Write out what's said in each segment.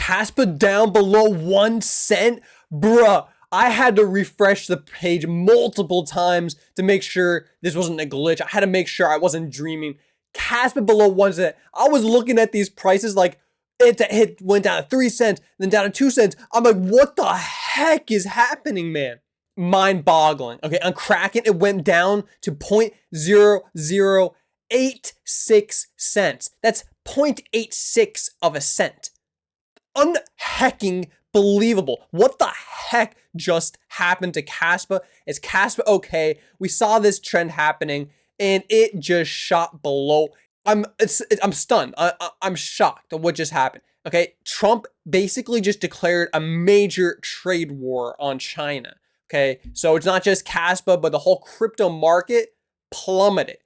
Kaspa down below 1 cent? Bruh, I had to refresh the page multiple times to make sure this wasn't a glitch. I had to make sure I wasn't dreaming. Kaspa below 1 cent. I was looking at these prices like it went down to 3 cents, then down to 2 cents. I'm like, what the heck is happening, man? Mind-boggling. Okay, on Kraken, it went down to 0.0086 cents. That's 0.86 of a cent. Unhecking believable. What the heck just happened to Kaspa? Is Kaspa okay? We saw this trend happening and it just shot below. I'm stunned. I'm shocked at what just happened. Okay, Trump basically just declared a major trade war on China. Okay, so it's not just Kaspa, but the whole crypto market plummeted.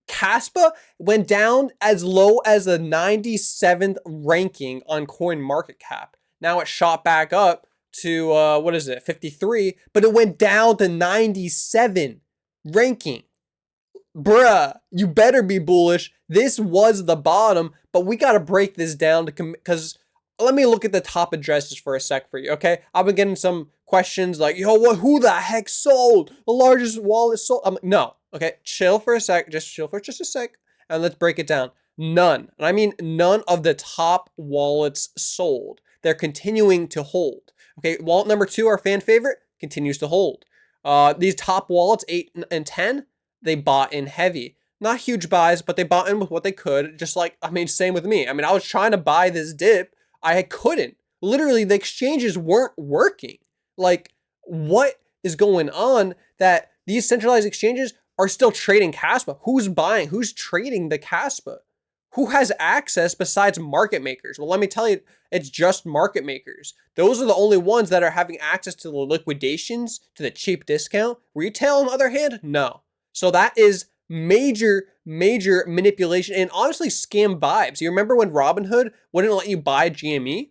Kaspa went down as low as the 97th ranking on CoinMarketCap. Now it shot back up to, what is it, 53, but it went down to 97 ranking. Bruh, you better be bullish. This was the bottom, but we got to break this down because let me look at the top addresses for a sec for you, okay? I've been getting some questions like, yo, who the heck sold? The largest wallet sold? I'm like, no, okay, chill for a sec, just chill for just a sec, and let's break it down. None, and I mean none of the top wallets sold. They're continuing to hold. Okay, wallet number 2, our fan favorite, continues to hold. These top wallets, 8 and 10, they bought in heavy. Not huge buys, but they bought in with what they could. Just like, I mean, same with me. I mean, I was trying to buy this dip. I couldn't. Literally, the exchanges weren't working. Like, what is going on that these centralized exchanges are still trading Kaspa? Who's buying? Who's trading the Kaspa? Who has access besides market makers? Well, let me tell you, it's just market makers. Those are the only ones that are having access to the liquidations, to the cheap discount. Retail, on the other hand, no. So that is major manipulation and honestly scam vibes. You remember when Robinhood wouldn't let you buy GME?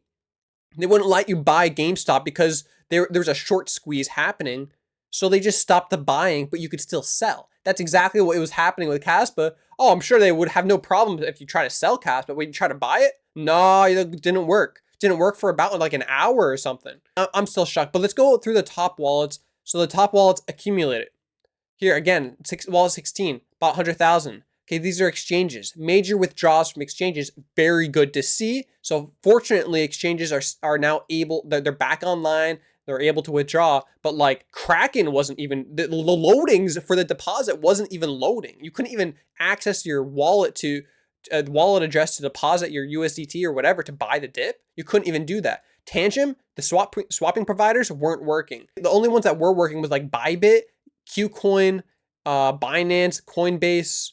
They wouldn't let you buy GameStop because there was a short squeeze happening. So they just stopped the buying, but you could still sell. That's exactly what was happening with Kaspa. Oh, I'm sure they would have no problem if you try to sell Kaspa, but when you try to buy it, no, it didn't work. It didn't work for about like an hour or something. I'm still shocked, but let's go through the top wallets. So the top wallets accumulated. Here again, wallet 16, about 100,000. Okay, these are exchanges. Major withdrawals from exchanges, very good to see. So fortunately, exchanges are now able, they're back online. They're able to withdraw, but like Kraken wasn't even, the loadings for the deposit wasn't even loading. You couldn't even access your wallet to wallet address to deposit your USDT or whatever to buy the dip. You couldn't even do that. Tangent, the swapping providers weren't working. The only ones that were working was like Bybit, Qcoin, Binance, Coinbase.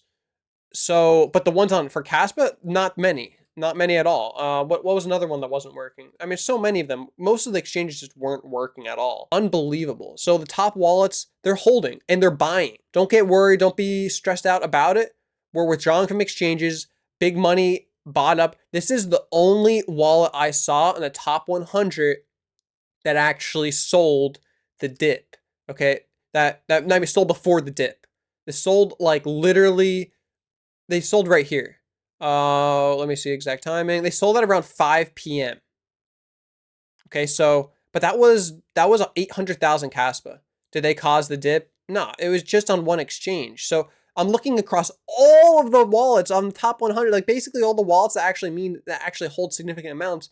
So, but the ones for Kaspa, not many at all. What was another one that wasn't working? I mean, so many of them. Most of the exchanges just weren't working at all. Unbelievable. So the top wallets, they're holding and they're buying. Don't get worried. Don't be stressed out about it. We're withdrawing from exchanges. Big money bought up. This is the only wallet I saw in the top 100 that actually sold the dip. Okay, that maybe sold before the dip. They sold like literally. They sold right here. Let me see exact timing. They sold at around 5 p.m. Okay, so, but that was 800,000 Kaspa. Did they cause the dip? No, it was just on one exchange. So I'm looking across all of the wallets on the top 100, like basically all the wallets that actually hold significant amounts.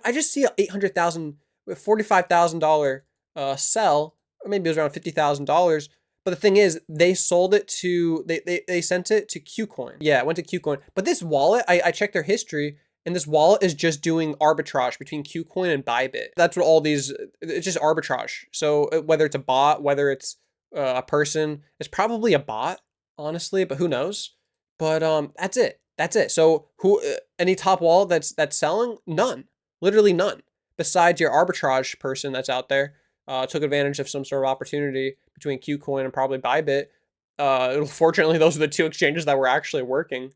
I just see a 800,000, $45,000 sell, or maybe it was around $50,000. But the thing is, they sold it to, they sent it to Qcoin. Yeah, it went to Qcoin. But this wallet, I checked their history, and this wallet is just doing arbitrage between Qcoin and Bybit. That's what all these, it's just arbitrage. So whether it's a bot, whether it's a person, it's probably a bot, honestly, but who knows? But that's it. That's it. So any top wallet that's selling? None. Literally none. Besides your arbitrage person that's out there. Took advantage of some sort of opportunity between Qcoin and probably Bybit. Fortunately, those are the two exchanges that were actually working.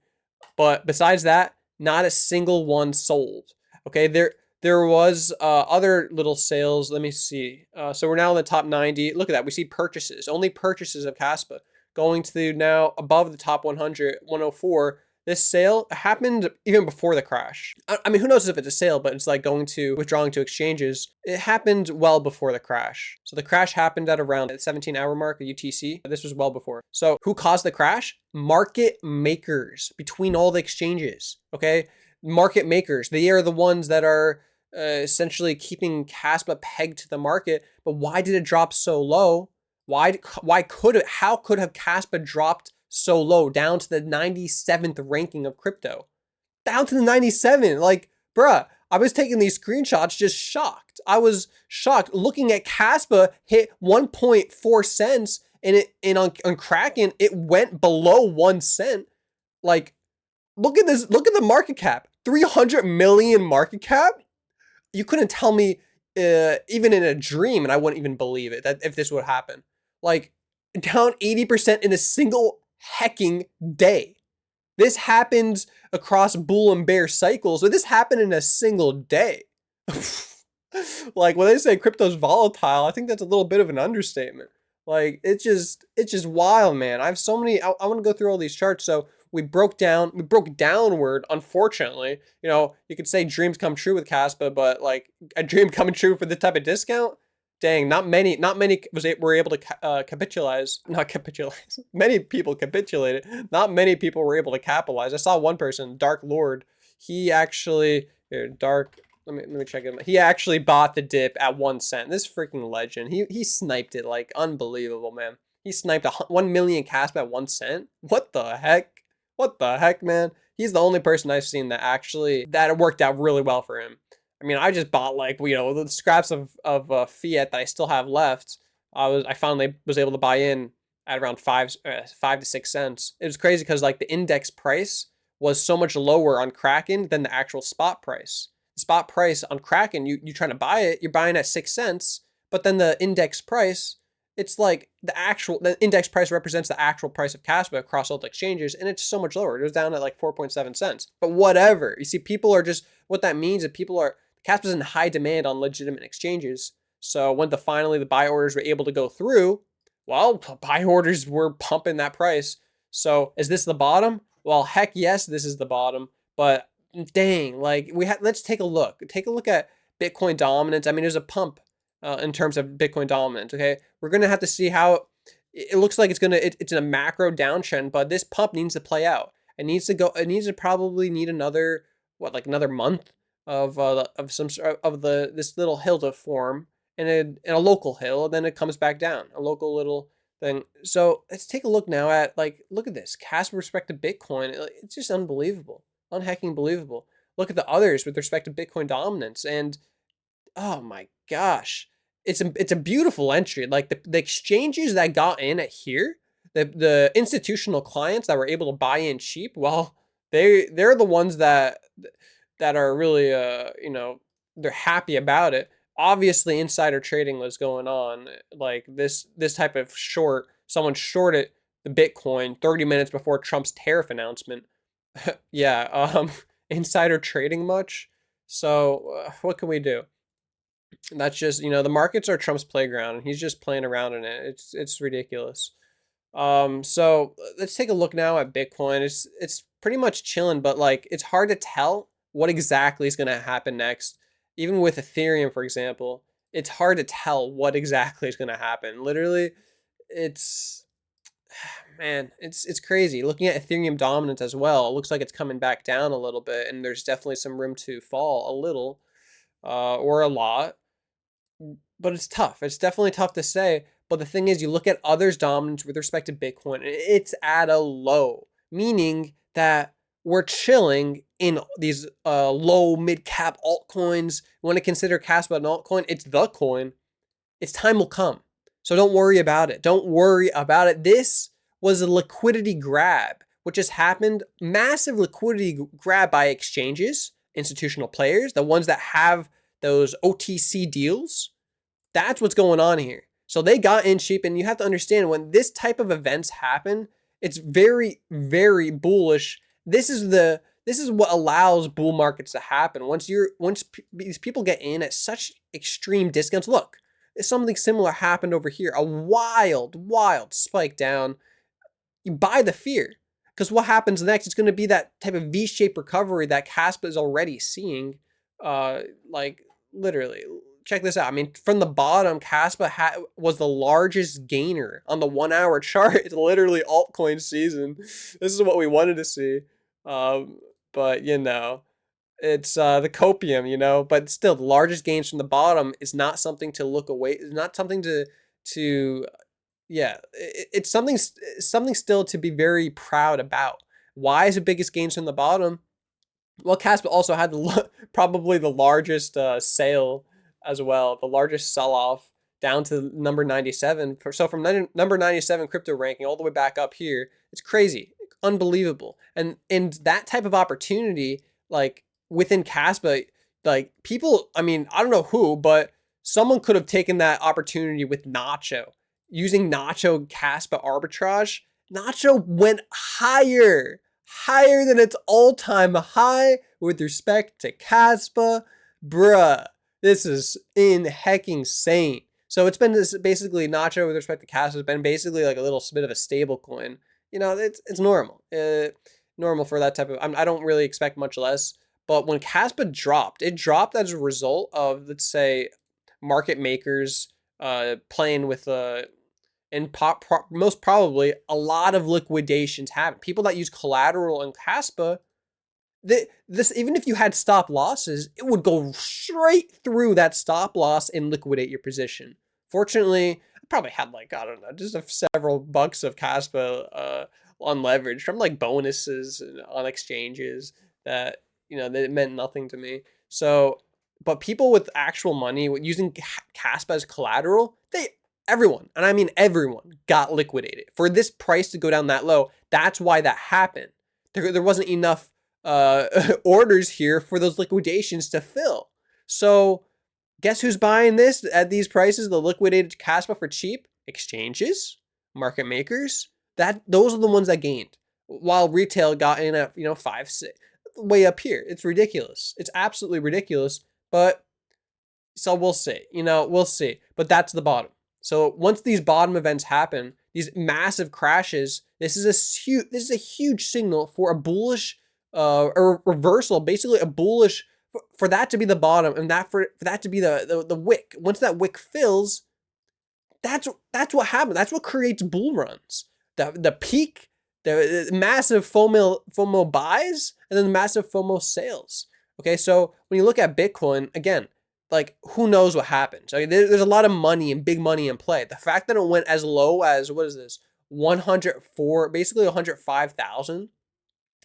But besides that, not a single one sold. Okay, there was other little sales. Let me see. So we're now in the top 90. Look at that. We see purchases. Only purchases of Kaspa going to now above the top 100, 104. This sale happened even before the crash. I mean, who knows if it's a sale, but it's like withdrawing to exchanges. It happened well before the crash. So the crash happened at around the 17-hour mark of UTC. This was well before. So who caused the crash? Market makers between all the exchanges, okay? Market makers, they are the ones that are essentially keeping Kaspa pegged to the market. But why did it drop so low? How could have Kaspa dropped so low down to the 97th ranking of crypto? Down to the 97. Like, bruh, I was taking these screenshots just shocked. I was shocked looking at Kaspa hit 1.4 cents and on Kraken, it went below 1 cent. Like, look at this. Look at the market cap. 300 million market cap. You couldn't tell me even in a dream, and I wouldn't even believe it, that if this would happen. Like, down 80% in a single hecking day. This happens across bull and bear cycles, but this happened in a single day. Like, when they say crypto's volatile, I think that's a little bit of an understatement. Like, it's just wild, man. I have so many, I want to go through all these charts. So we broke downward, unfortunately. You know, you could say dreams come true with Kaspa, but like a dream coming true for this type of discount, dang, not many were able to not capitalize. Many people capitulated. Not many people were able to capitalize. I saw one person, Dark Lord. He actually, let me check him. He actually bought the dip at 1 cent. This freaking legend. He sniped it like unbelievable, man. He sniped 1 million Kaspa at 1 cent. What the heck? What the heck, man? He's the only person I've seen that it worked out really well for him. I mean, I just bought like, you know, the scraps of fiat that I still have left. I finally was able to buy in at around 5 to 6 cents. It was crazy because like the index price was so much lower on Kraken than the actual spot price. The spot price on Kraken, you trying to buy it, you're buying at 6 cents, but then the index price, it's like the index price represents the actual price of Kaspa across all the exchanges, and it's so much lower. It was down at like 4.7 cents. But whatever. You see, people are just, what that means is Kaspa's in high demand on legitimate exchanges. So when finally the buy orders were able to go through, well, buy orders were pumping that price. So is this the bottom? Well, heck yes, this is the bottom. But dang, like let's take a look. Take a look at Bitcoin dominance. I mean, there's a pump in terms of Bitcoin dominance. Okay, we're gonna have to see how it looks like it's in a macro downtrend, but this pump needs to play out. It needs to probably need another another month of this little hill to form and a local hill, and then it comes back down, a local little thing. So let's take a look now at look at this Kaspa with respect to Bitcoin. It's just unbelievable, unhacking believable. Look at the others with respect to Bitcoin dominance, and oh my gosh, it's a beautiful entry. Like the exchanges that got in at here, the institutional clients that were able to buy in cheap, well, they're the ones that are really you know, they're happy about it. Obviously insider trading was going on. Like this type of short, someone shorted the Bitcoin 30 minutes before Trump's tariff announcement. Yeah, insider trading much. So what can we do? That's just, you know, the markets are Trump's playground and he's just playing around in it. It's ridiculous. So let's take a look now at Bitcoin. It's pretty much chilling, but like it's hard to tell what exactly is going to happen next. Even with Ethereum, for example, it's hard to tell what exactly is going to happen. Literally, it's man, it's crazy. Looking at Ethereum dominance as well, it looks like it's coming back down a little bit, and there's definitely some room to fall a little, or a lot. But it's tough. It's definitely tough to say. But the thing is, you look at others' dominance with respect to Bitcoin, it's at a low, meaning that we're chilling in these low mid cap altcoins. You want to consider Kaspa an altcoin? It's the coin. Its time will come. So don't worry about it. Don't worry about it. This was a liquidity grab, which has happened. Massive liquidity grab by exchanges, institutional players, the ones that have those OTC deals. That's what's going on here. So they got in cheap, and you have to understand when this type of events happen, it's very, very bullish. This is what allows bull markets to happen. Once these people get in at such extreme discounts, look, something similar happened over here. A wild spike down. You buy the fear. Because what happens next is going to be that type of V-shaped recovery that Kaspa is already seeing. Like literally, check this out. I mean, from the bottom, Kaspa was the largest gainer on the 1 hour chart. It's literally altcoin season. This is what we wanted to see. But you know, it's the copium, you know, but still the largest gains from the bottom is not something to look away. It's not something to yeah, it's something still to be very proud about. Why is the biggest gains from the bottom? Well, Kaspa also had probably the largest sale as well, the largest sell-off down to number 97. So from number 97 crypto ranking all the way back up here, it's crazy, unbelievable. And that type of opportunity, like within Kaspa, like people, I mean, I don't know who, but someone could have taken that opportunity with Nacho, using Nacho Kaspa arbitrage. Nacho went higher than its all-time high with respect to Kaspa. Bruh, this is insane. So it's been this basically Nacho with respect to Kaspa has been basically like a little bit of a stable coin. You know, it's normal. Normal for that type of, I don't really expect much less. But when Kaspa dropped, it dropped as a result of, let's say, market makers playing with and most probably a lot of liquidations happen. People that use collateral in Kaspa, this even if you had stop losses, it would go straight through that stop loss and liquidate your position. Fortunately, I probably had like, I don't know, just several bucks of Kaspa unleveraged from like bonuses on exchanges that, you know, that meant nothing to me. So, but people with actual money using Kaspa as collateral, everyone, and I mean everyone, got liquidated. For this price to go down that low, that's why that happened. There wasn't enough orders here for those liquidations to fill. So guess who's buying this at these prices, the liquidated Kaspa for cheap? Exchanges, market makers. Those are the ones that gained, while retail got in at, you know, 5, 6, way up here. It's ridiculous. It's absolutely ridiculous. But so we'll see. You know, we'll see. But that's the bottom. So once these bottom events happen, these massive crashes, this is a huge signal for a bullish or reversal, basically a bullish, for that to be the bottom, and for that to be the wick. Once that wick fills, that's what happens. That's what creates bull runs. The peak, the massive FOMO buys, and then the massive FOMO sales. Okay, so when you look at Bitcoin, again, like, who knows what happens? Like, there's a lot of money and big money in play. The fact that it went as low as, what is this, 104, basically 105,000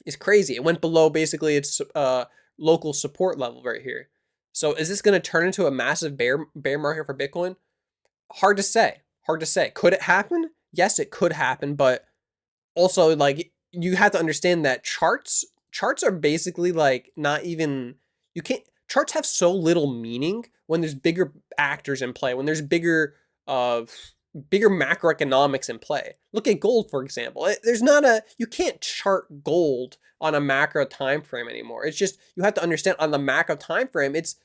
is crazy. It went below basically its local support level right here. So is this going to turn into a massive bear market for Bitcoin? Hard to say. Hard to say. Could it happen? Yes, it could happen, but also, like, you have to understand that charts are basically like not even, you can't, charts have so little meaning when there's bigger actors in play, when there's bigger macroeconomics in play. Look at gold, for example. You can't chart gold on a macro time frame anymore. It's just, you have to understand on the macro time frame, it's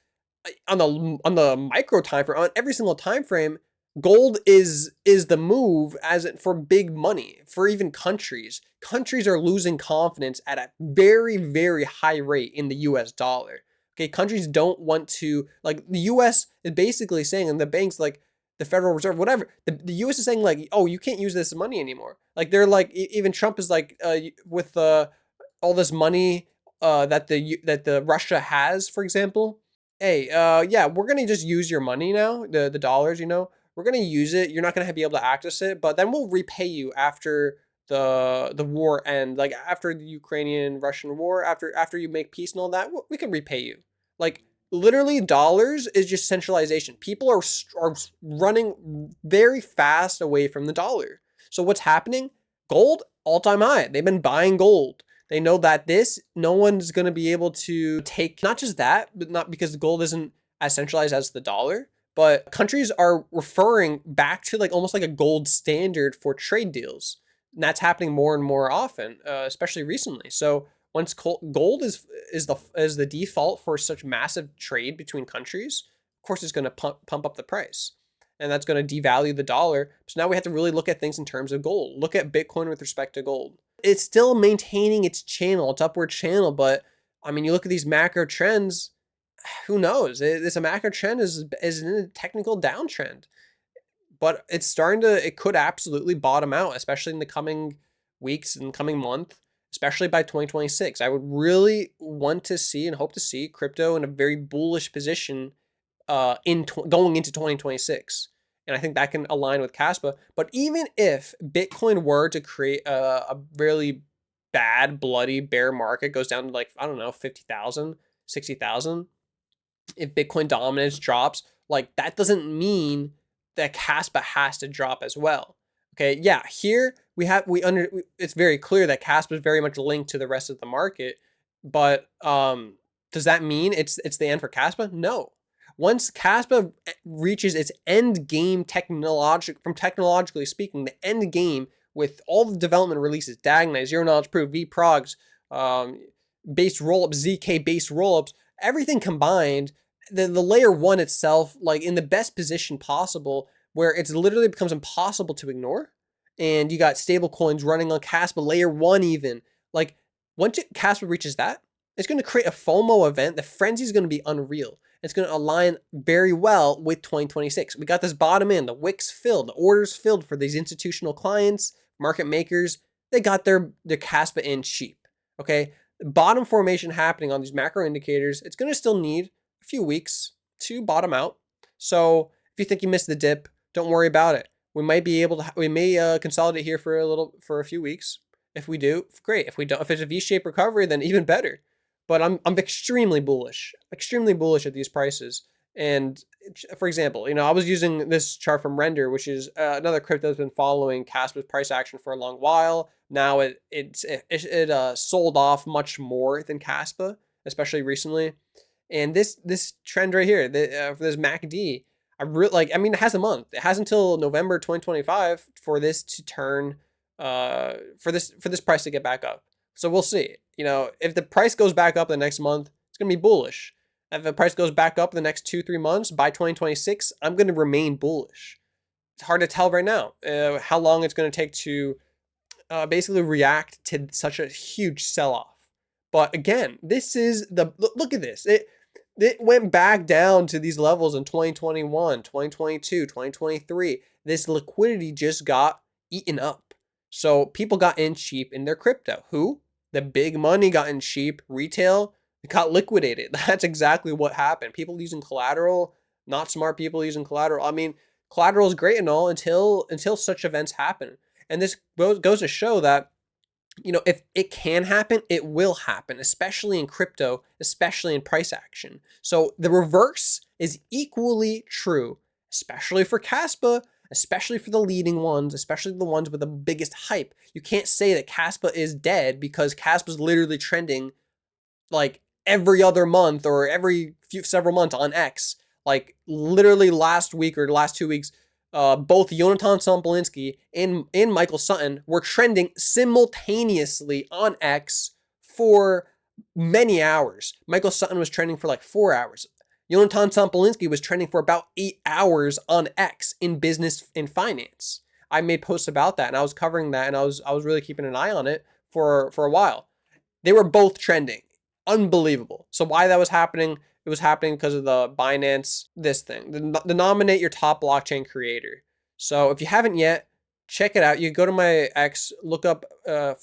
on the micro time frame, on every single time frame, gold is the move for big money, for even countries. Countries are losing confidence at a very, very high rate in the US dollar. Okay, countries don't want to, like, the US is basically saying, and the banks, like the Federal Reserve, whatever, the US is saying, like, oh, you can't use this money anymore. Like, they're like, even Trump is like, with all this money that the Russia has, for example. Hey, yeah, we're gonna just use your money now, the dollars, you know, we're gonna use it. You're not gonna be able to access it, but then we'll repay you after the war end, like after the Ukrainian-Russian war, after you make peace and all that, we can repay you. Like, literally, dollars is just centralization. People are running very fast away from the dollar. So what's happening? Gold, all-time high. They've been buying gold. They know that no one's going to be able to take, not just that, but not because gold isn't as centralized as the dollar, but countries are referring back to like almost like a gold standard for trade deals. And that's happening more and more often, especially recently. So once gold is the default for such massive trade between countries, of course it's going to pump up the price. And that's going to devalue the dollar. So now we have to really look at things in terms of gold. Look at Bitcoin with respect to gold. it's still maintaining its channel, its upward channel. But I mean, you look at these macro trends, who knows? This a macro trend is in a technical downtrend, but it's starting to, it could absolutely bottom out, especially in the coming weeks and coming month, especially by 2026. I would really want to see and hope to see crypto in a very bullish position going into 2026. And I think that can align with Kaspa. But even if Bitcoin were to create a really bad, bloody bear market, goes down to like, I don't know, 50,000, 60,000, if Bitcoin dominance drops, like that doesn't mean that Kaspa has to drop as well. Okay, yeah, here it's very clear that Kaspa is very much linked to the rest of the market, but does that mean it's the end for Kaspa? No. Once Kaspa reaches its end game technologically speaking, the end game with all the development releases, Dagnite, Zero Knowledge Proof, vProgs, based rollups, ZK based rollups, everything combined, the layer one itself, like in the best position possible, where it's literally becomes impossible to ignore. And you got stable coins running on Kaspa layer one even. Like once Kaspa reaches that, it's going to create a FOMO event. The frenzy is going to be unreal. It's going to align very well with 2026. We got this bottom in, the wicks filled, the orders filled for these institutional clients, market makers. They got their Kaspa in cheap. Okay, bottom formation happening on these macro indicators. It's going to still need a few weeks to bottom out. So if you think you missed the dip, don't worry about it. We might be able to, we may consolidate here for a few weeks. If we do, great. If we don't, if it's a V-shaped recovery, then even better. But I'm extremely bullish at these prices. And for example, I was using this chart from Render, which is another crypto that's been following Kaspa's price action for a long while. Now it sold off much more than Kaspa, especially recently. And this trend right here, for this MACD, it has a month. It has until November 2025 for this to turn, for this price to get back up. So we'll see. If the price goes back up the next month, it's going to be bullish. If the price goes back up the next 2-3 months, by 2026, I'm going to remain bullish. It's hard to tell right now how long it's going to take to basically react to such a huge sell-off. But again, look at this. It went back down to these levels in 2021, 2022, 2023. This liquidity just got eaten up. So people got in cheap in their crypto. Who? The big money got in cheap. Retail got liquidated. That's exactly what happened. People using collateral, not smart people using collateral. I mean, collateral is great and all until such events happen. And this goes to show that, if it can happen, it will happen, especially in crypto, especially in price action. So the reverse is equally true, especially for Kaspa, especially for the leading ones, especially the ones with the biggest hype. You can't say that Kaspa is dead because Kaspa is literally trending like every other month or several months on X. Like literally last week or the last 2 weeks, both Jonathan Sompolinsky and Michael Sutton were trending simultaneously on X for many hours. Michael Sutton was trending for like 4 hours. Jonathan Sompolinsky was trending for about 8 hours on X in business and finance. I made posts about that and I was covering that and I was really keeping an eye on it for a while. They were both trending. Unbelievable. So why that was happening? It was happening because of the Binance, this thing, the nominate your top blockchain creator. So if you haven't yet, check it out. You go to my X, look up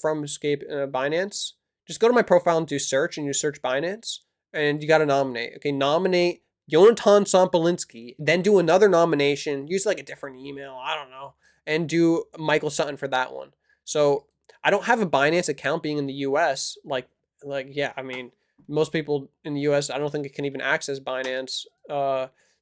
from Scape Binance. Just go to my profile and do search, and you search Binance, and you got to nominate. Okay, nominate Jonathan Sompolinsky, then do another nomination. Use like a different email, I don't know, and do Michael Sutton for that one. So I don't have a Binance account being in the US. Yeah, I mean, most people in the US, I don't think it can even access Binance.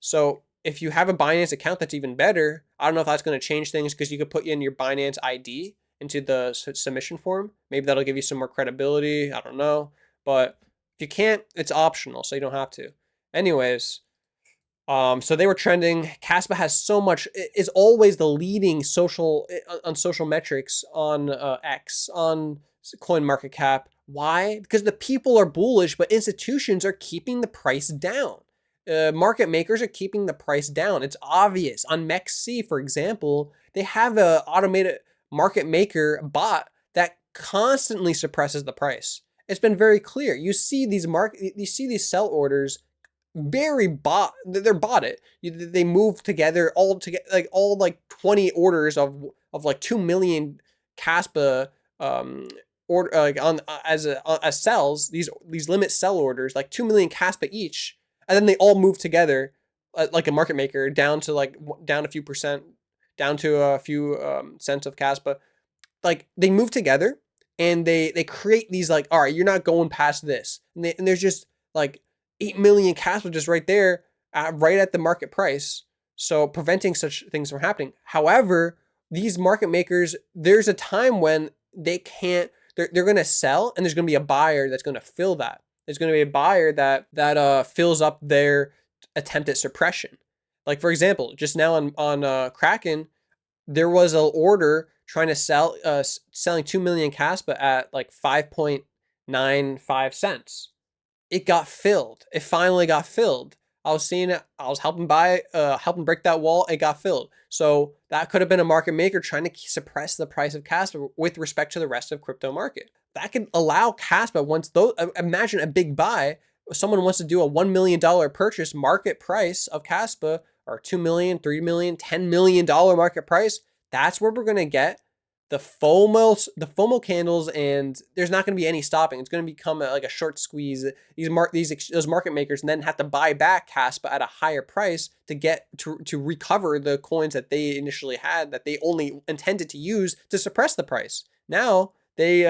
So if you have a Binance account, that's even better. I don't know if that's going to change things because you could put in your Binance ID into the submission form. Maybe that'll give you some more credibility. I don't know. But if you can't, it's optional, so you don't have to. Anyways, so they were trending. Kaspa has so much, is always the leading on social metrics on X, on CoinMarketCap. Why? Because the people are bullish, but institutions are keeping the price down. Market makers are keeping the price down. It's obvious. On MEXC, for example, they have an automated market maker bot that constantly suppresses the price. It's been very clear. You see these sell orders they're bought it. They move together all like 20 orders of like 2 million Kaspa order like on as sells, these limit sell orders, like 2 million Kaspa each, and then they all move together like a market maker down to like down a few percent, down to a few cents of Kaspa. Like they move together and they create these like, all right, you're not going past this, and there's just like 8 million Kaspa just right there, right at the market price. So preventing such things from happening. However, these market makers, there's a time when they can't, they're going to sell, and there's going to be a buyer that's going to fill that. There's going to be a buyer that fills up their attempt at suppression. Like for example, just now on Kraken, there was an order trying to sell, selling 2 million Kaspa at like 5.95 cents. It got filled. It finally got filled. I was seeing it. I was helping break that wall. It got filled. So that could have been a market maker trying to suppress the price of Kaspa with respect to the rest of crypto market. That could allow Kaspa, once those, imagine a big buy. Someone wants to do a $1 million purchase, market price of Kaspa, or 2 million, 3 million, $10 million market price. That's where we're going to get the FOMO candles, and there's not going to be any stopping. It's going to become like a short squeeze. Those market makers and then have to buy back Kaspa at a higher price to get to recover the coins that they initially had, that they only intended to use to suppress the price. Now they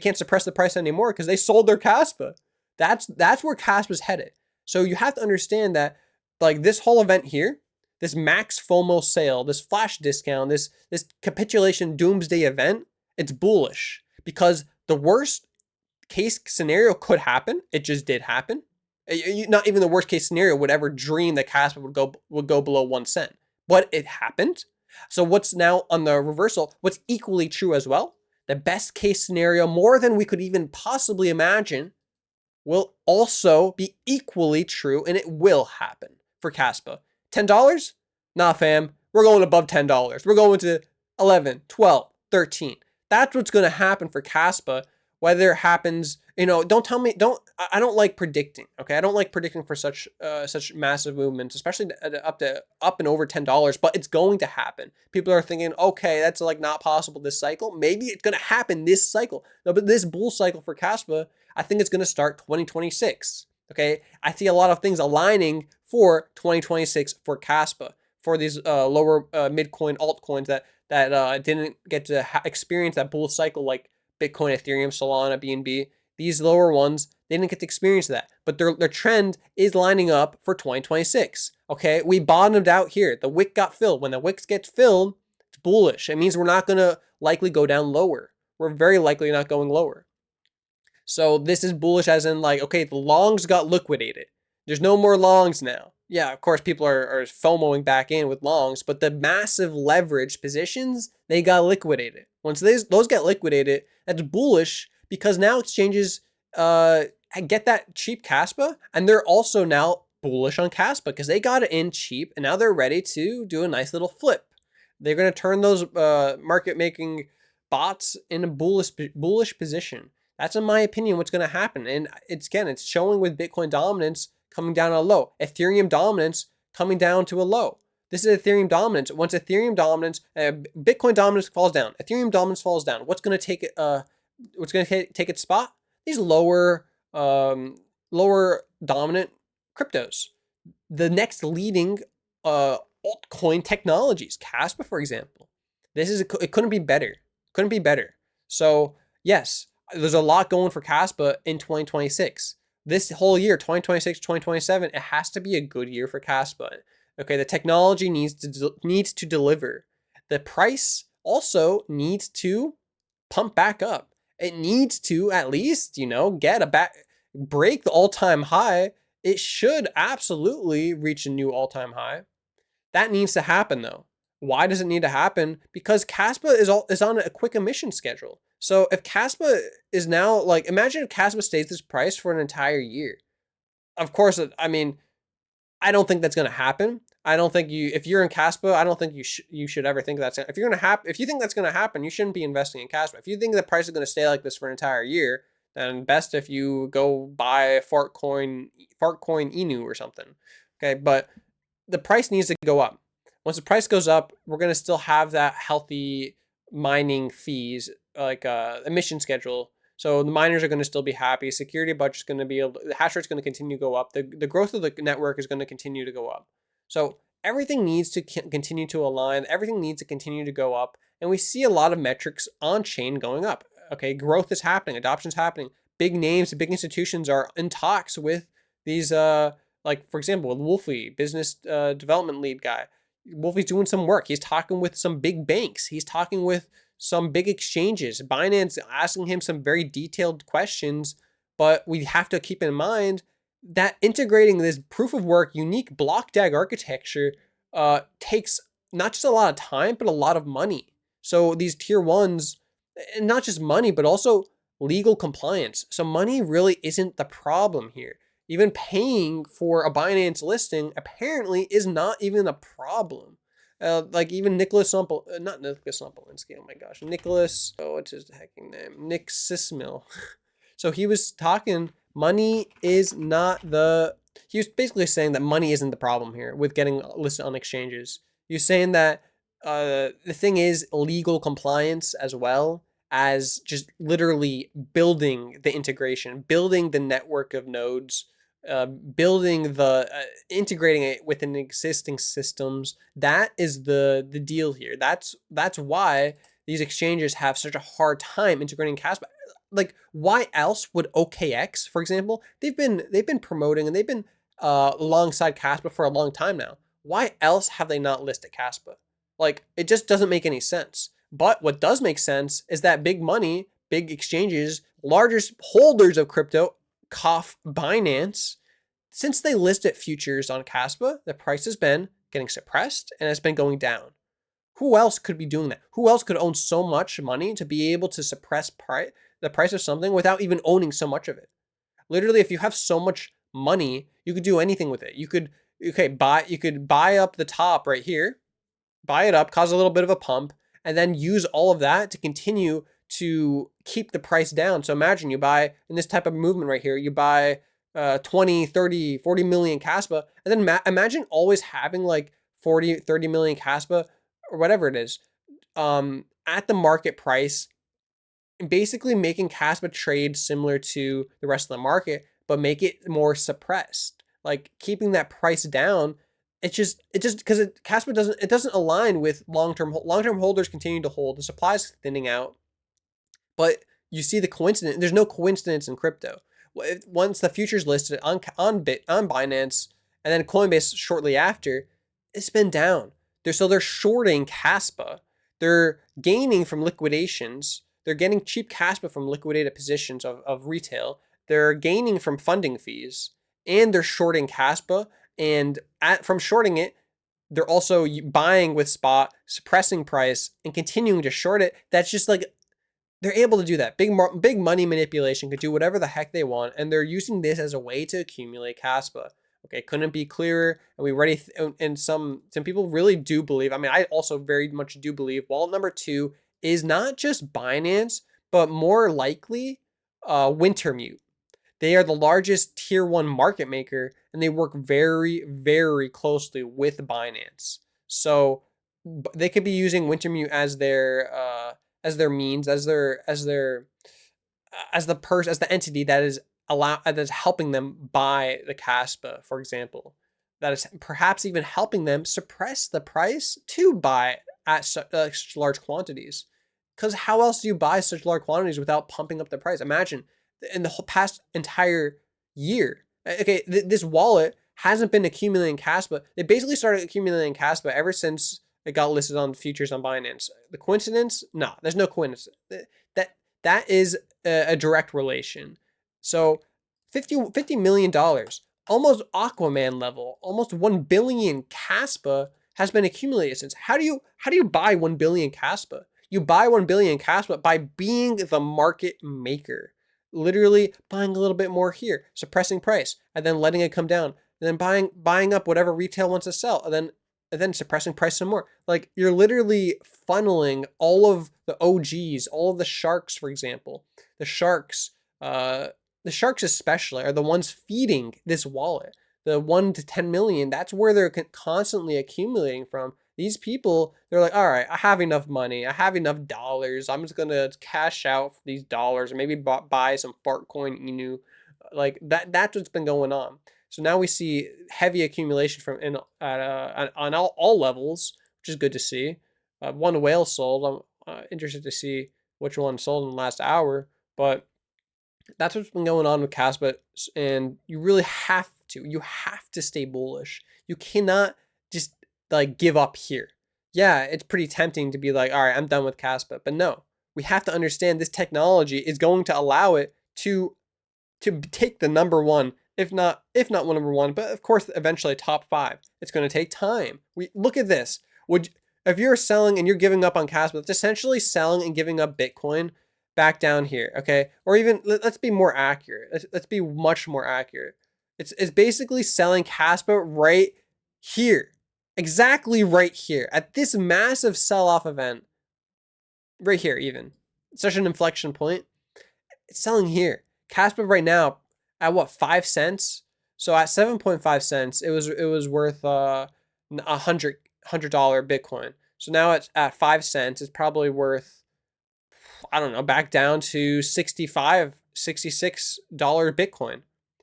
can't suppress the price anymore because they sold their Kaspa. That's where Kaspa's headed. So you have to understand that, like, this whole event here, this max FOMO sale, this flash discount, this capitulation doomsday event, it's bullish because the worst case scenario could happen. It just did happen. Not even the worst case scenario would ever dream that Kaspa would go below 1 cent, but it happened. So what's now on the reversal? What's equally true as well? The best case scenario, more than we could even possibly imagine, will also be equally true, and it will happen for Kaspa. $10? Nah, fam. We're going above $10. We're going to 11, 12, 13. That's what's going to happen for Kaspa. Whether it happens, don't tell me, I don't like predicting, okay? I don't like predicting for such massive movements, especially up and over $10, but it's going to happen. People are thinking, okay, that's like not possible this cycle. Maybe it's going to happen this cycle. No, but this bull cycle for Kaspa, I think it's going to start 2026. Okay, I see a lot of things aligning for 2026 for Kaspa, for these lower mid-coin altcoins that didn't get to experience that bull cycle like Bitcoin, Ethereum, Solana, BNB. These lower ones, they didn't get to experience that, but their trend is lining up for 2026. Okay, we bottomed out here. The wick got filled. When the wicks gets filled, it's bullish. It means we're not going to likely go down lower. We're very likely not going lower. So this is bullish as in like, okay, the longs got liquidated. There's no more longs now. Yeah, of course, people are FOMOing back in with longs, but the massive leverage positions, they got liquidated. Once those get liquidated, that's bullish because now exchanges get that cheap Kaspa, and they're also now bullish on Kaspa because they got it in cheap, and now they're ready to do a nice little flip. They're going to turn those market-making bots in a bullish position. That's, in my opinion, what's going to happen. And it's showing with Bitcoin dominance coming down a low. Ethereum dominance coming down to a low. This is Ethereum dominance. Once Ethereum dominance, Bitcoin dominance falls down, Ethereum dominance falls down. What's going to take it? What's going to take its spot? These lower dominant cryptos. The next leading altcoin technologies, Kaspa, for example. It couldn't be better. Couldn't be better. So yes, there's a lot going for Kaspa in 2026. This whole year, 2026, 2027, it has to be a good year for Kaspa. Okay, the technology needs to deliver. The price also needs to pump back up. It needs to at least, break the all-time high. It should absolutely reach a new all-time high. That needs to happen though. Why does it need to happen? Because Kaspa is on a quick emission schedule. So if Kaspa is now, like, imagine if Kaspa stays this price for an entire year. Of course, I mean, I don't think that's going to happen. I don't think if you're in Kaspa, I don't think you should ever think that's, if you're going to happen, if you think that's going to happen, you shouldn't be investing in Kaspa. If you think the price is going to stay like this for an entire year, then best if you go buy Fartcoin Inu or something. Okay. But the price needs to go up. Once the price goes up, we're going to still have that healthy mining fees, like emission schedule. So the miners are going to still be happy. Security budget is going to be able, the hash rate is going to continue to go up. The growth of the network is going to continue to go up. So everything needs to continue to align. Everything needs to continue to go up. And we see a lot of metrics on chain going up. Okay, growth is happening. Adoption is happening. Big names, big institutions are in talks with these, like for example, with Wolfie, business development lead guy. Wolfie's doing some work. He's talking with some big banks. He's talking with some big exchanges. Binance asking him some very detailed questions, but we have to keep in mind that integrating this proof of work, unique block DAG architecture takes not just a lot of time, but a lot of money. So these tier ones, and not just money, but also legal compliance. So money really isn't the problem here. Even paying for a Binance listing apparently is not even a problem. Like even Nicholas Sumple, not Nicholas Sumpolinsky, oh my gosh, Nicholas, what's his hacking name? Nick Sismill. So he was talking, money is not he was basically saying that money isn't the problem here with getting listed on exchanges. He was saying that the thing is legal compliance as well as just literally building the integration, building the network of nodes, building integrating it within existing systems. That is the deal here. That's why these exchanges have such a hard time integrating Kaspa. Like, why else would OKX, for example, they've been promoting and they've been alongside Kaspa for a long time now. Why else have they not listed Kaspa? Like, it just doesn't make any sense. But what does make sense is that big money, big exchanges, largest holders of crypto, cough Binance, since they listed futures on Kaspa, the price has been getting suppressed and it's been going down. Who else could be doing that? Who else could own so much money to be able to suppress the price of something without even owning so much of it? Literally, if you have so much money, you could do anything with it. You could buy up the top right here, buy it up, cause a little bit of a pump, and then use all of that to continue to keep the price down. So imagine you buy, in this type of movement right here, you buy 20, 30, 40 million Kaspa, and then imagine always having like 40, 30 million Kaspa or whatever it is at the market price, and basically making Kaspa trade similar to the rest of the market, but make it more suppressed, like keeping that price down. It just because Kaspa doesn't align with long-term holders continue to hold. The supply is thinning out, but you see the coincidence. There's no coincidence in crypto. Once the futures listed on Binance and then Coinbase shortly after, it's been down. They're shorting Kaspa. They're gaining from liquidations. They're getting cheap Kaspa from liquidated positions of retail. They're gaining from funding fees, and they're shorting Kaspa. And from shorting it, they're also buying with spot, suppressing price, and continuing to short it. That's just like, they're able to do that. Big money manipulation, could do whatever the heck they want, and they're using this as a way to accumulate Kaspa. Okay, couldn't be clearer. And we already, and some people really do believe, I mean, I also very much do believe wallet number 2 is not just Binance, but more likely Wintermute. They are the largest tier 1 market maker, and they work very, very closely with Binance. So they could be using Wintermute as their means, as the entity that is helping them buy the Kaspa, for example. That is perhaps even helping them suppress the price to buy at such large quantities. Because how else do you buy such large quantities without pumping up the price? Imagine in the whole past entire year. Okay, this wallet hasn't been accumulating Kaspa. They basically started accumulating Kaspa ever since it got listed on futures on Binance. The coincidence? No, there's no coincidence. That is a direct relation. So $50 million, almost Aquaman level, almost 1 billion Kaspa has been accumulated since. How do you buy 1 billion Kaspa? You buy 1 billion Kaspa by being the market maker. Literally buying a little bit more here, suppressing price, and then letting it come down. and then buying up whatever retail wants to sell, and then suppressing price some more. Like, you're literally funneling all of the OGs, all of the sharks, for example. The sharks, uh, the sharks especially are the ones feeding this wallet. The 1 to 10 million, that's where they're constantly accumulating from. These people, they're like, all right, I have enough money. I have enough dollars. I'm just going to cash out for these dollars, or maybe buy some Fartcoin Inu. Like, that's what's been going on. So now we see heavy accumulation from on all levels, which is good to see. One whale sold. I'm interested to see which one sold in the last hour, but that's what's been going on with Kaspa, and you have to stay bullish. You cannot just like give up here. Yeah, it's pretty tempting to be like, all right, I'm done with Kaspa, but no, we have to understand this technology is going to allow it to take the number one, if not number one, but of course eventually top 5. It's going to take time. We look at this. If you're selling and you're giving up on Kaspa, it's essentially selling and giving up Bitcoin back down here, okay? Or even let's be more accurate. Let's be much more accurate. It's basically selling Kaspa right here, exactly right here at this massive sell-off event, right here even. It's such an inflection point. It's selling here. Kaspa right now at what, 5 cents? So at 7.5 cents, it was worth $100 Bitcoin. So now it's at 5 cents. It's probably worth, I don't know, back down to $65, $66 Bitcoin.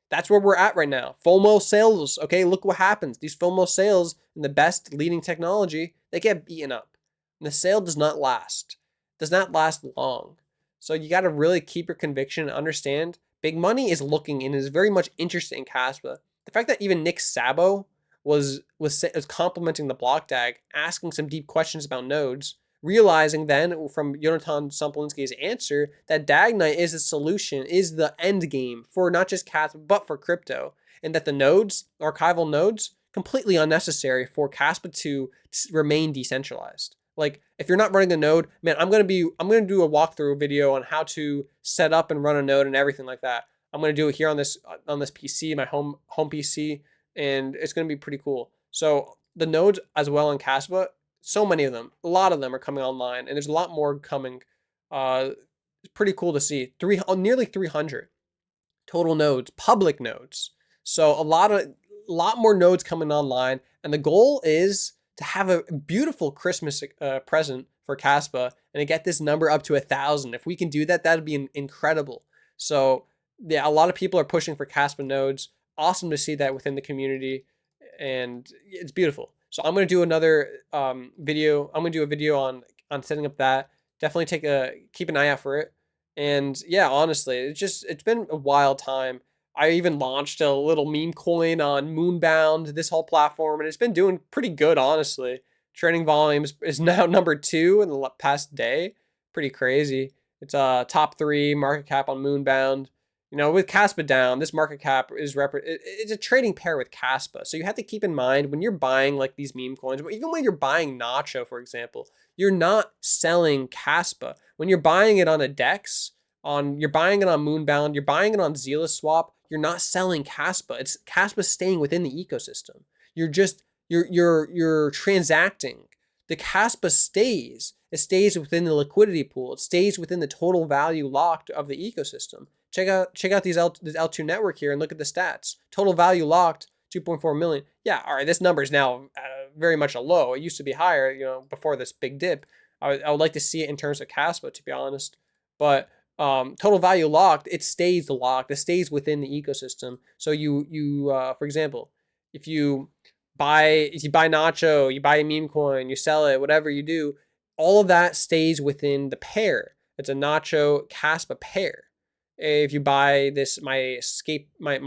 That's where we're at right now. FOMO sales. Okay, look what happens. These FOMO sales in the best leading technology, they get beaten up. And the sale does not last. Does not last long. So you got to really keep your conviction and understand big money is looking and is very much interested in Kaspa. The fact that even Nick Szabo was complimenting the block DAG, asking some deep questions about nodes, realizing then from Jonathan Sampolinski's answer that DAG Knight is a solution, is the end game for not just Kaspa but for crypto, and that the nodes, archival nodes, completely unnecessary for Kaspa to remain decentralized. Like, if you're not running a node, man, I'm gonna do a walkthrough video on how to set up and run a node and everything like that. I'm gonna do it here on this PC, my home PC, and it's gonna be pretty cool. So the nodes as well in Kaspa, so many of them, a lot of them are coming online, and there's a lot more coming. It's pretty cool to see. Nearly 300 total nodes, public nodes. So a lot more nodes coming online, and the goal is to have a beautiful Christmas present for Kaspa and to get this number up to 1,000. If we can do that, that'd be incredible. So yeah, a lot of people are pushing for Kaspa nodes. Awesome to see that within the community, and it's beautiful. So I'm going to do another video. I'm going to do a video on setting up that. Definitely keep an eye out for it. And yeah, honestly, it's been a wild time. I even launched a little meme coin on Moonbound, this whole platform, and it's been doing pretty good, honestly. Trading volumes is now number 2 in the past day. Pretty crazy. It's top 3 market cap on Moonbound. You know, with Kaspa down, this market cap is it's a trading pair with Kaspa. So you have to keep in mind when you're buying like these meme coins, but even when you're buying Nacho, for example, you're not selling Kaspa. When you're buying it on a DEX, you're buying it on Moonbound, you're buying it on Zealous Swap, you're not selling Kaspa. It's Kaspa staying within the ecosystem. You're transacting. The Kaspa stays. It stays within the liquidity pool. It stays within the total value locked of the ecosystem. Check out this L2 network here and look at the stats. Total value locked, 2.4 million. Yeah, all right, this number is now very much a low. It used to be higher, you know, before this big dip. I would like to see it in terms of Kaspa, to be honest. But total value locked, it stays locked. It stays within the ecosystem. So for example, if you buy Nacho, you buy a meme coin, you sell it, whatever you do, all of that stays within the pair. It's a Nacho Kaspa pair. If you buy my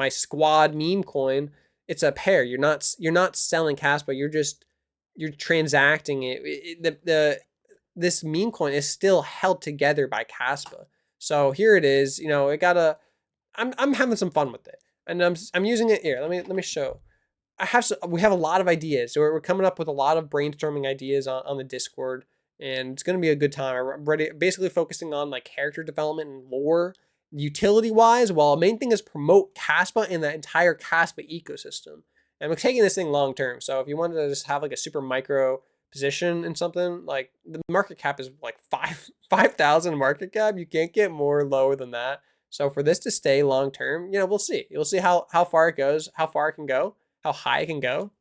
squad meme coin, it's a pair. You're not selling Kaspa. You're transacting it. This meme coin is still held together by Kaspa. So here it is. You know, I'm having some fun with it, and I'm using it here. Let me show. We have a lot of ideas. So we're coming up with a lot of brainstorming ideas on the Discord, and it's going to be a good time. I'm basically focusing on like character development and lore, utility wise. While the main thing is promote Kaspa and the entire Kaspa ecosystem. And I'm taking this thing long term. So if you wanted to just have like a super micro position in something, like the market cap is like 5,000 market cap. You can't get more lower than that. So for this to stay long term, we'll see. You'll see how far it goes, how far it can go, how high it can go.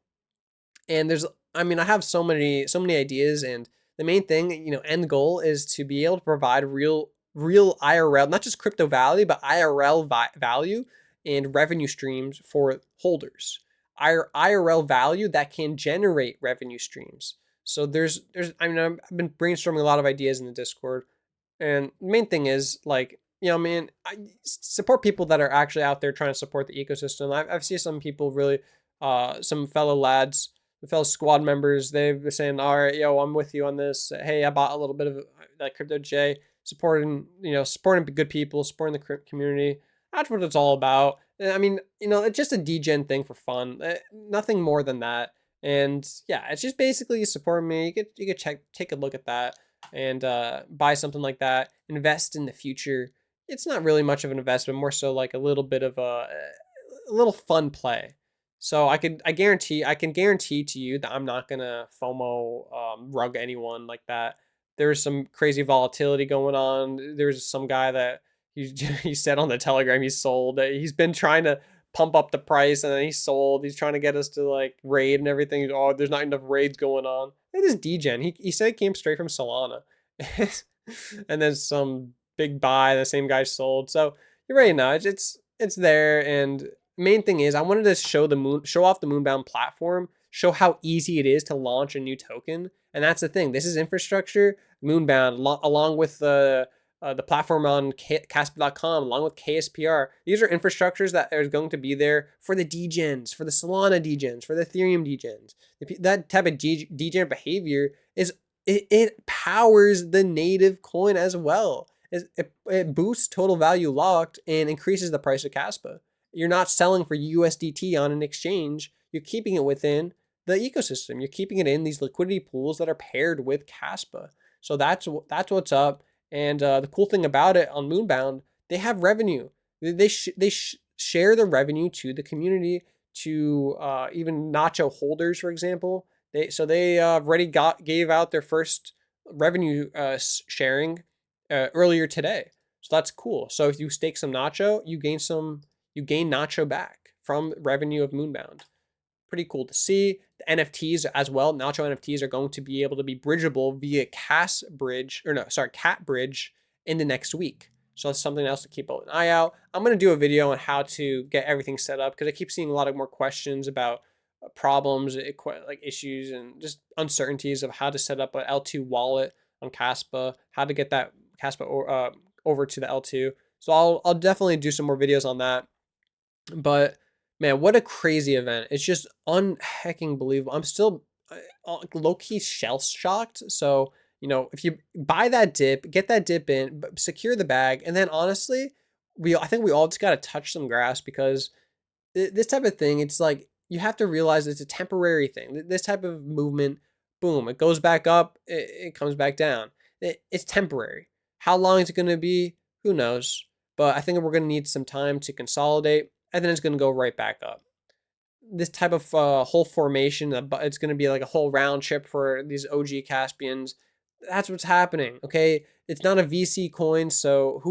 And I have so many ideas, and the main thing, end goal is to be able to provide real IRL, not just crypto value, but IRL value and revenue streams for holders. IRL value that can generate revenue streams. So I've been brainstorming a lot of ideas in the Discord, and the main thing is like, I support people that are actually out there trying to support the ecosystem. I've seen some people really, some fellow lads, the fellow squad members, they've been saying, all right, yo, I'm with you on this. Hey, I bought a little bit of that Crypto J, supporting good people, supporting the crypto community. That's what it's all about. It's just a degen thing for fun. Nothing more than that. And yeah, it's just basically you support me. You could take a look at that and buy something like that. Invest in the future. It's not really much of an investment, more so like a little bit of a little fun play. So I can guarantee to you that I'm not gonna FOMO rug anyone like that. There's some crazy volatility going on. There's some guy that he said on the Telegram he sold. He's been trying to pump up the price and then he sold. He's trying to get us to like raid and everything. Oh, there's not enough raids going on. It is degen. He said it came straight from Solana, and then some big buy. The same guy sold. So you're right now. It's there, and main thing is I wanted to show off the Moonbound platform, show how easy it is to launch a new token. And that's the thing. This is infrastructure. Moonbound, along with the platform on Kaspa.com, along with KSPR. These are infrastructures that are going to be there for the degens, for the Solana degens, for the Ethereum degens. That type of degen behavior it powers the native coin as well. It boosts total value locked and increases the price of Kaspa. You're not selling for USDT on an exchange. You're keeping it within the ecosystem. You're keeping it in these liquidity pools that are paired with Kaspa. So that's what's up. And the cool thing about it on Moonbound, they have revenue. They share the revenue to the community, to even Nacho holders, for example. They already gave out their first revenue sharing earlier today. So that's cool. So if you stake some Nacho, you gain Nacho back from revenue of Moonbound. Pretty cool to see. The NFTs as well. Nacho NFTs are going to be able to be bridgeable via Cat Bridge in the next week. So that's something else to keep an eye out. I'm going to do a video on how to get everything set up because I keep seeing a lot of more questions about problems, like issues, and just uncertainties of how to set up an L2 wallet on Kaspa, how to get that Kaspa over to the L2. So I'll definitely do some more videos on that. But man, what a crazy event. It's just unhecking believable. I'm still low-key shell-shocked. So, if you buy that dip, get that dip in, secure the bag, and then honestly, I think we all just got to touch some grass because this type of thing, it's like you have to realize it's a temporary thing. This type of movement, boom, it goes back up, it comes back down. It's temporary. How long is it going to be? Who knows? But I think we're going to need some time to consolidate, and then it's going to go right back up. This type of whole formation, it's going to be like a whole round trip for these OG Caspians. That's what's happening, okay? It's not a VC coin, so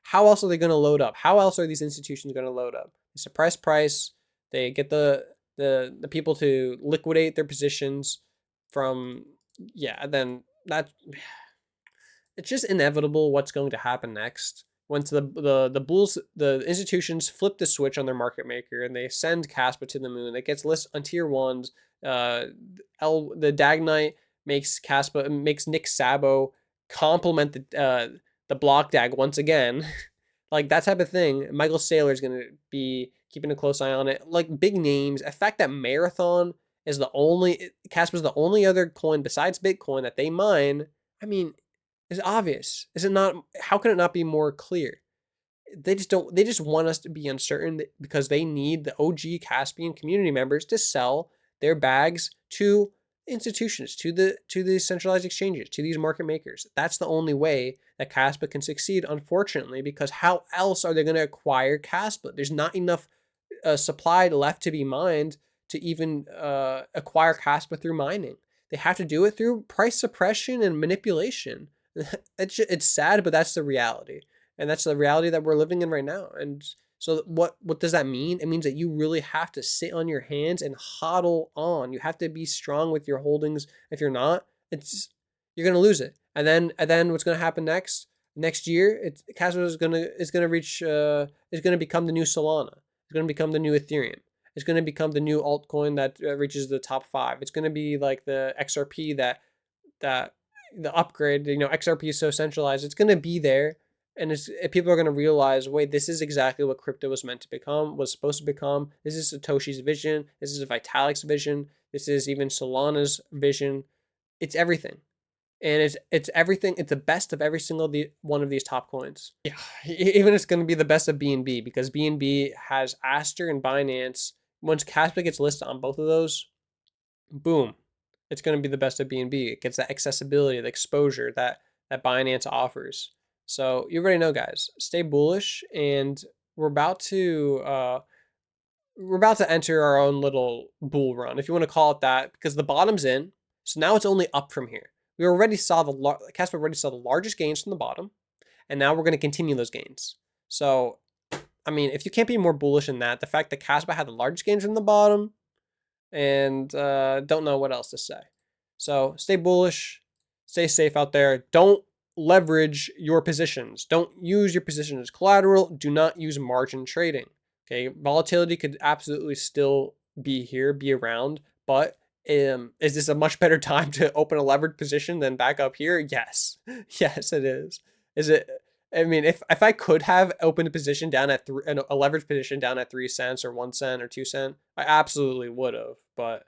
how else are they going to load up? How else are these institutions going to load up? They suppress price. They get the people to liquidate their positions from, then it's just inevitable what's going to happen next. Once the institutions flip the switch on their market maker and they send Kaspa to the moon, it gets listed on tier ones. The Dagnite makes Nick Szabo compliment the block dag once again. Like that type of thing. Michael Saylor is going to be keeping a close eye on it. Like big names. The fact that Marathon is Kaspa is the only other coin besides Bitcoin that they mine. Is obvious. Is it not? How can it not be more clear? They just want us to be uncertain because they need the OG Caspian community members to sell their bags to institutions, to the centralized exchanges, to these market makers. That's the only way that Kaspa can succeed, unfortunately, because how else are they going to acquire Kaspa? There's not enough supply left to be mined to even acquire Kaspa through mining. They have to do it through price suppression and manipulation. It's sad, but that's the reality. And that's the reality that we're living in right now. And so what does that mean? It means that you really have to sit on your hands and hodl on. You have to be strong with your holdings. If you're not, you're gonna lose it. And then what's gonna happen next? Next year, Kaspa is gonna reach is gonna become the new Solana. It's gonna become the new Ethereum. It's gonna become the new altcoin that reaches the top 5. It's gonna be like the XRP that the upgrade. XRP is so centralized. It's gonna be there, and people are gonna realize, wait, this is exactly what crypto was meant to become, was supposed to become. This is Satoshi's vision. This is Vitalik's vision. This is even Solana's vision. It's everything. And it's everything. It's the best of every single one of these top coins. Yeah, even it's going to be the best of BNB, because BNB has Aster and Binance. Once Kaspa gets listed on both of those, boom, it's going to be the best of BNB. It gets that accessibility, the exposure that Binance offers. So you already know, guys. Stay bullish, and we're about to enter our own little bull run, if you want to call it that, because the bottom's in. So now it's only up from here. We already saw Kaspa already saw the largest gains from the bottom, and now we're going to continue those gains. So, I mean, if you can't be more bullish than that, the fact that Kaspa had the largest gains from the bottom, and don't know what else to say. So stay bullish, stay safe out there. Don't leverage your positions. Don't use your position as collateral. Do not use margin trading. Okay, volatility could absolutely still be here, be around, but is this a much better time to open a levered position than back up here? Yes. Yes, it is. Is it? I mean, if I could have opened a position down at a leverage position down at 3 cents or 1 cent or 2 cent, I absolutely would have. But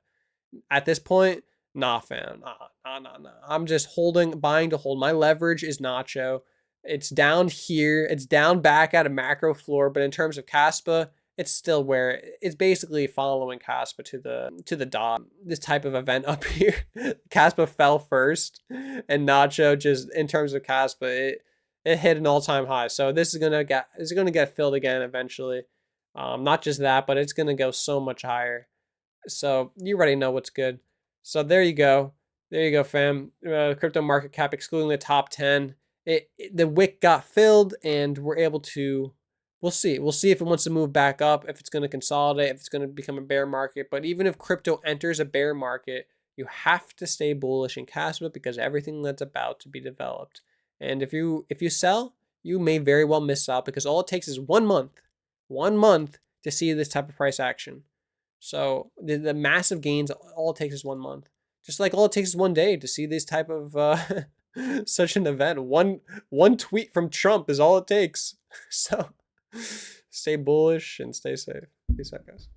at this point, nah, fam. Nah. I'm just buying to hold. My leverage is Nacho. It's down here. It's down back at a macro floor. But in terms of Kaspa, it's still where it's basically following Kaspa to the dot. This type of event up here, Kaspa fell first, and Nacho, just in terms of Kaspa, it hit an all-time high. So this is gonna get filled again eventually. Not just that, but it's gonna go so much higher. So you already know what's good. So there you go. There you go, fam. Crypto market cap excluding the top 10. The wick got filled, and we're able to. We'll see. We'll see if it wants to move back up, if it's going to consolidate, if it's going to become a bear market. But even if crypto enters a bear market, you have to stay bullish in Kaspa, because everything that's about to be developed. And if you sell, you may very well miss out, because all it takes is 1 month to see this type of price action. So the massive gains, all it takes is 1 month. Just like all it takes is 1 day to see this type of such an event. One tweet from Trump is all it takes. So stay bullish and stay safe. Peace out, guys.